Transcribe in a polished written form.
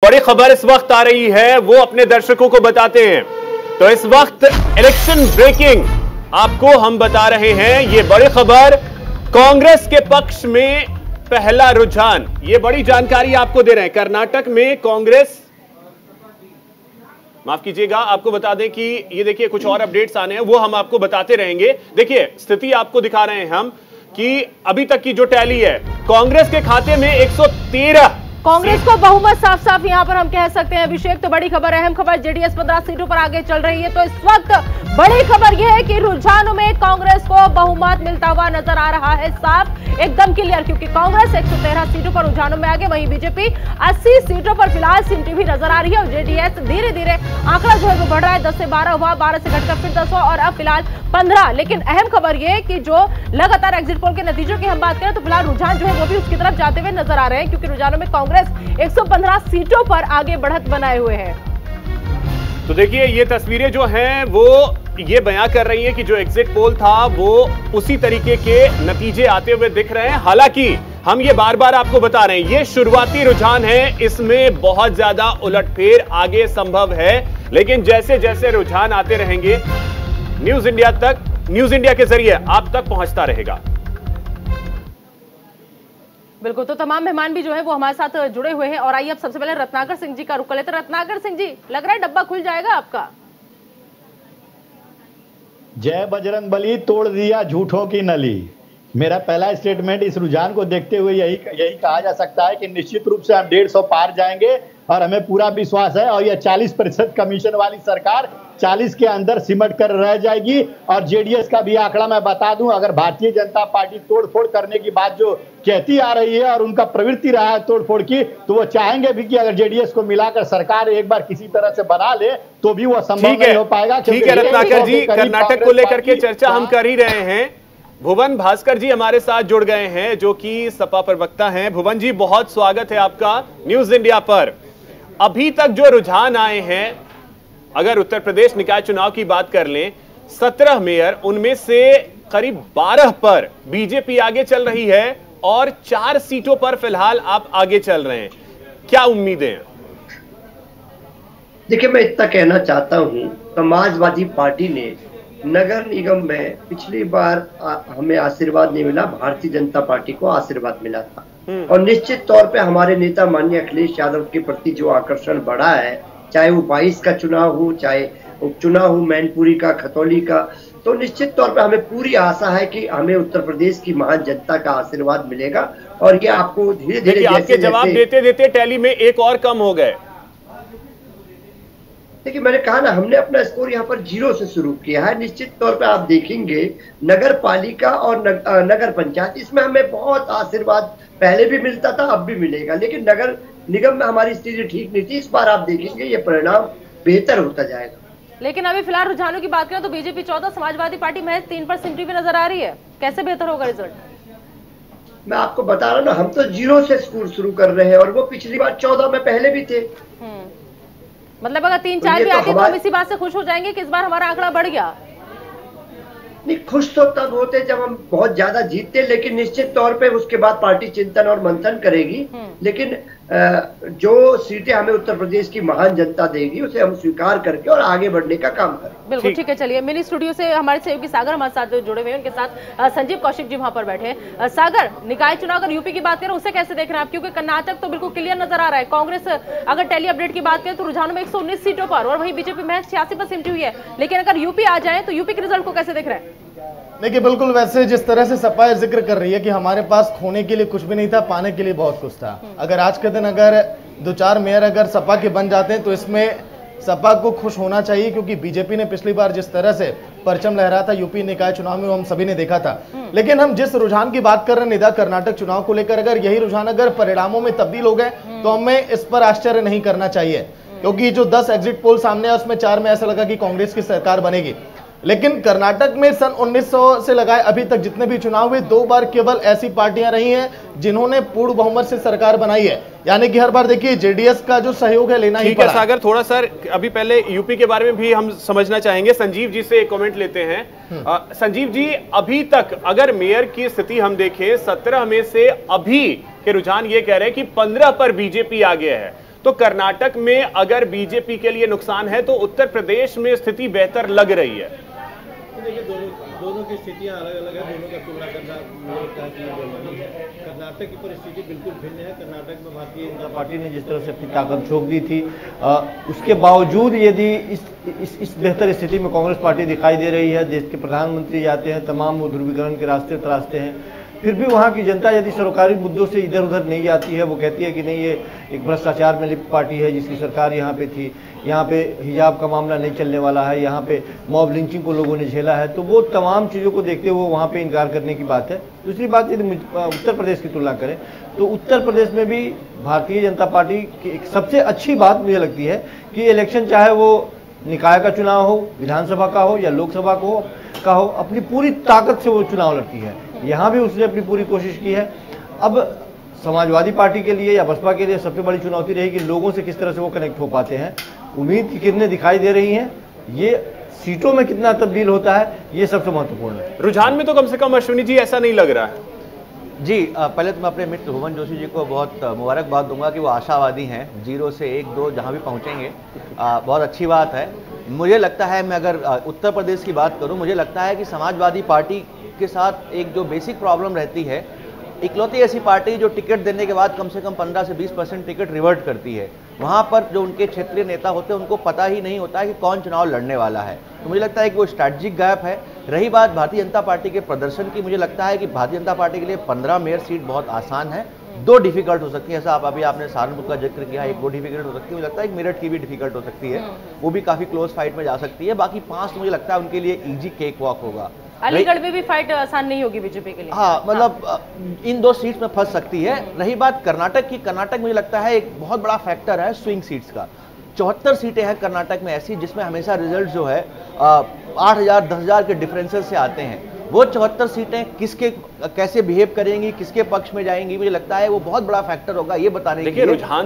बड़ी खबर इस वक्त आ रही है, वो अपने दर्शकों को बताते हैं। तो इस वक्त इलेक्शन ब्रेकिंग आपको हम बता रहे हैं। ये बड़ी खबर, कांग्रेस के पक्ष में पहला रुझान, ये बड़ी जानकारी आपको दे रहे हैं। कर्नाटक में कांग्रेस, माफ कीजिएगा, आपको बता दें कि ये देखिए कुछ और अपडेट्स आने हैं, वो हम आपको बताते रहेंगे। देखिए स्थिति आपको दिखा रहे हैं हम कि अभी तक की जो टैली है, कांग्रेस के खाते में 113, कांग्रेस को बहुमत साफ साफ यहां पर हम कह सकते हैं। अभिषेक, तो बड़ी खबर, अहम खबर, जेडीएस 15 सीटों पर आगे चल रही है। तो इस वक्त बड़ी खबर यह है कि रुझानों में कांग्रेस को बहुमत मिलता हुआ नजर आ रहा है, साफ एकदम क्लियर, क्योंकि कांग्रेस 113 सीटों पर रुझानों में आगे, वहीं बीजेपी 80 सीटों पर फिलहाल सिमटी हुई नजर आ रही है। और जेडीएस धीरे धीरे आंकड़ा जो है वो बढ़ रहा है, 10 से 12 हुआ, 12 से घटकर फिर 10 हुआ और अब फिलहाल 15। लेकिन अहम खबर यह कि जो लगातार एग्जिट पोल के नतीजों की हम बात करें तो फिलहाल रुझान जो है वो भी उसकी तरफ जाते हुए नजर आ रहे हैं, क्योंकि रुझानों में कांग्रेस 115 सीटों पर आगे बढ़त बनाए हुए हैं। तो देखिए ये तस्वीरें जो हैं वो ये बयां कर रही हैं कि जो एग्जिट पोल था वो उसी तरीके के नतीजे आते हुए दिख रहे हैं। हालांकि हम ये बार बार आपको बता रहे हैं, ये शुरुआती रुझान है, इसमें बहुत ज्यादा उलटफेर आगे संभव है। लेकिन जैसे जैसे रुझान आते रहेंगे, न्यूज इंडिया के जरिए आप तक पहुंचता रहेगा। बिल्कुल, तो तमाम मेहमान भी जो है वो हमारे साथ जुड़े हुए हैं। और आइए अब सबसे पहले रत्नाकर सिंह जी का रुख कर लेते हैं। रत्नाकर सिंह जी, लग रहा है डब्बा खुल जाएगा आपका। जय बजरंग बली, तोड़ दिया झूठों की नली। मेरा पहला स्टेटमेंट इस रुझान को देखते हुए यही कहा जा सकता है कि निश्चित रूप से हम 150 पार जाएंगे और हमें पूरा विश्वास है। और यह 40% कमीशन वाली सरकार 40 के अंदर सिमट कर रह जाएगी। और जेडीएस का भी आंकड़ा मैं बता दूं, अगर भारतीय जनता पार्टी तोड़फोड़ करने की बात जो कहती आ रही है और उनका प्रवृत्ति रहा है तोड़फोड़ की, तो वो चाहेंगे भी कि अगर जेडीएस को मिलाकर सरकार एक बार किसी तरह से बना ले तो भी वो संभव नहीं हो पाएगा। ठीक है रत्नाकर जी, कर्नाटक को लेकर के चर्चा हम कर ही रहे हैं। भुवन भास्कर जी हमारे साथ जुड़ गए हैं, जो कि सपा प्रवक्ता हैं। भुवन जी, बहुत स्वागत है आपका न्यूज इंडिया पर। अभी तक जो रुझान आए हैं, अगर उत्तर प्रदेश निकाय चुनाव की बात कर लें, 17 मेयर, उनमें से करीब 12 पर बीजेपी आगे चल रही है और 4 सीटों पर फिलहाल आप आगे चल रहे हैं। क्या उम्मीदें हैं? देखिए, मैं इतना कहना चाहता हूं, समाजवादी पार्टी ने नगर निगम में पिछली बार हमें आशीर्वाद नहीं मिला, भारतीय जनता पार्टी को आशीर्वाद मिला था। और निश्चित तौर पे हमारे नेता माननीय अखिलेश यादव के प्रति जो आकर्षण बढ़ा है, चाहे वो 22 का चुनाव हो, चाहे उपचुनाव हो मैनपुरी का, खतौली का, तो निश्चित तौर पे हमें पूरी आशा है कि हमें उत्तर प्रदेश की महान जनता का आशीर्वाद मिलेगा। और ये आपको धीरे धीरे आपके जवाब देते देते टैली में एक और कम हो गए। देखिए, मैंने कहा ना, हमने अपना स्कोर यहाँ पर 0 से शुरू किया है। निश्चित तौर पे आप देखेंगे नगर पालिका और नगर पंचायत, इसमें हमें बहुत आशीर्वाद पहले भी मिलता था, अब भी मिलेगा। लेकिन नगर निगम में हमारी स्थिति ठीक नहीं थी। इस बार आप देखेंगे ये परिणाम बेहतर होता जाएगा। लेकिन अभी फिलहाल रुझानों की बात करें तो बीजेपी 14, समाजवादी पार्टी महज 3 पर सिमटी हुई नजर आ रही है। कैसे बेहतर होगा रिजल्ट? मैं आपको बता रहा हूँ ना, हम तो 0 से स्कोर शुरू कर रहे हैं और वो पिछली बार 14 में पहले भी थे। मतलब अगर 3-4 भी आती तो हम इसी बात से खुश हो जाएंगे कि इस बार हमारा आंकड़ा बढ़ गया। नहीं, खुश तो तब होते जब हम बहुत ज्यादा जीतते, लेकिन निश्चित तौर पे उसके बाद पार्टी चिंतन और मंथन करेगी। लेकिन जो सीटें हमें उत्तर प्रदेश की महान जनता देगी उसे हम स्वीकार करके और आगे बढ़ने का काम करें। बिल्कुल, ठीक है। चलिए, मिनी स्टूडियो से हमारे सहयोगी सागर हमारे साथ जुड़े हुए हैं, उनके साथ संजीव कौशिक जी वहां पर बैठे हैं। सागर, निकाय चुनाव अगर यूपी की बात करें उसे कैसे देख रहे हैं आप? क्योंकि कर्नाटक तो बिल्कुल क्लियर नजर आ रहा है। कांग्रेस अगर टैली अपडेट की बात करें तो रुझानों में 119 सीटों पर, और वहीं बीजेपी महज 86 पर सिमटी हुई है। लेकिन अगर यूपी आ जाए तो यूपी के रिजल्ट को कैसे देख रहे हैं? देखिए, बिल्कुल वैसे जिस तरह से सपा जिक्र कर रही है कि हमारे पास खोने के लिए कुछ भी नहीं था, पाने के लिए बहुत कुछ था। अगर आज के दिन अगर 2-4 मेयर अगर सपा के बन जाते हैं तो इसमें सपा को खुश होना चाहिए, क्योंकि बीजेपी ने पिछली बार जिस तरह से परचम लहराया था यूपी निकाय चुनाव में, वो हम सभी ने देखा था। लेकिन हम जिस रुझान की बात कर रहे हैं निदा कर्नाटक चुनाव को लेकर, अगर यही रुझान अगर परिणामों में तब्दील हो गए तो हमें इस पर आश्चर्य नहीं करना चाहिए, क्योंकि जो 10 एग्जिट पोल सामने है उसमें 4 में ऐसा लगा कि कांग्रेस की सरकार बनेगी। लेकिन कर्नाटक में सन 1900 से लगाए अभी तक जितने भी चुनाव हुए, 2 बार केवल ऐसी पार्टियां रही हैं जिन्होंने पूर्ण बहुमत से सरकार बनाई है। यानी कि हर बार देखिए जेडीएस का जो सहयोग है लेना ही पड़ा। सागर, थोड़ा सर अभी पहले यूपी के बारे में भी हम समझना चाहेंगे। संजीव जी से एक कमेंट लेते हैं। संजीव जी, अभी तक अगर मेयर की स्थिति हम देखें, 17 में से अभी के रुझान ये कह रहे हैं कि 15 पर बीजेपी आगे है। तो कर्नाटक में अगर बीजेपी के लिए नुकसान है तो उत्तर प्रदेश में स्थिति बेहतर लग रही है। देखिए दोनों की स्थितियां अलग अलग है, दोनों का तुलना करना मुझे लगता है कि कर्नाटक की परिस्थिति बिल्कुल भिन्न है। कर्नाटक में भारतीय जनता पार्टी ने जिस तरह से अपनी ताकत झोंक दी थी, उसके बावजूद यदि इस बेहतर स्थिति में कांग्रेस पार्टी दिखाई दे रही है, देश के प्रधानमंत्री जाते हैं, तमाम वो ध्रुवीकरण के रास्ते तराशते हैं, फिर भी वहाँ की जनता यदि सरकारी मुद्दों से इधर उधर नहीं जाती है, वो कहती है कि नहीं ये एक भ्रष्टाचार में लिप्त पार्टी है जिसकी सरकार यहाँ पे थी, यहाँ पे हिजाब का मामला नहीं चलने वाला है, यहाँ पे मॉब लिंचिंग को लोगों ने झेला है, तो वो तमाम चीज़ों को देखते हुए वहाँ पे इनकार करने की बात है। दूसरी बात यदि उत्तर प्रदेश की तुलना करें तो उत्तर प्रदेश में भी भारतीय जनता पार्टी की एक सबसे अच्छी बात मुझे लगती है कि इलेक्शन चाहे वो निकाय का चुनाव हो, विधानसभा का हो या लोकसभा का हो, अपनी पूरी ताकत से वो चुनाव लड़ती है। यहाँ भी उसने अपनी पूरी कोशिश की है। अब समाजवादी पार्टी के लिए या बसपा के लिए सबसे बड़ी चुनौती रहेगी लोगों से किस तरह से वो कनेक्ट हो पाते हैं। उम्मीद की किरणें दिखाई दे रही हैं, ये सीटों में कितना तब्दील होता है ये सबसे महत्वपूर्ण है। रुझान में तो कम से कम अश्विनी जी ऐसा नहीं लग रहा है। जी पहले तो मैं अपने मित्र भुवन जोशी जी को बहुत मुबारकबाद दूंगा कि वो आशावादी हैं, 0 से 1-2 जहां भी पहुंचेंगे बहुत अच्छी बात है। मुझे लगता है, मैं अगर उत्तर प्रदेश की बात करूं, मुझे लगता है कि समाजवादी पार्टी के साथ एक जो बेसिक प्रॉब्लम रहती है, इकलौती ऐसी पार्टी जो टिकट देने के बाद कम से कम 15 से 20% टिकट रिवर्ट करती है। वहां पर जो उनके क्षेत्रीय नेता होते हैं उनको पता ही नहीं होता है कि कौन चुनाव लड़ने वाला है, तो मुझे लगता है कि वो स्ट्रैटेजिक गैप है। रही बात भारतीय जनता पार्टी के प्रदर्शन की, मुझे लगता है कि भारतीय जनता पार्टी के लिए 15 मेयर सीट बहुत आसान है, 2 डिफिकल्ट हो सकती है। ऐसा अभी आपने सहारनपुर का जिक्र किया, 1-2 डिफिकल्ट हो सकती है, मुझे लगता है एक मेरठ की भी डिफिकल्ट हो सकती है, वो भी काफी क्लोज फाइट में जा सकती है। बाकी 5 तो मुझे लगता है उनके लिए इजी केक वॉक होगा। अलीगढ़ में भी फाइट आसान नहीं होगी बीजेपी के लिए। हाँ, मतलब इन 2 सीट्स में फंस सकती है। रही बात कर्नाटक की, कर्नाटक मुझे लगता है एक बहुत बड़ा फैक्टर है स्विंग सीट्स का। 74 सीटें हैं कर्नाटक में ऐसी जिसमें हमेशा रिजल्ट जो है 8,000-10,000 के डिफरेंसेस से आते हैं। वो 74 सीटें किसके कैसे बिहेव करेंगी, किसके पक्ष में जाएंगी, मुझे लगता है वो बहुत बड़ा फैक्टर होगा ये बताने के लिए। रुझान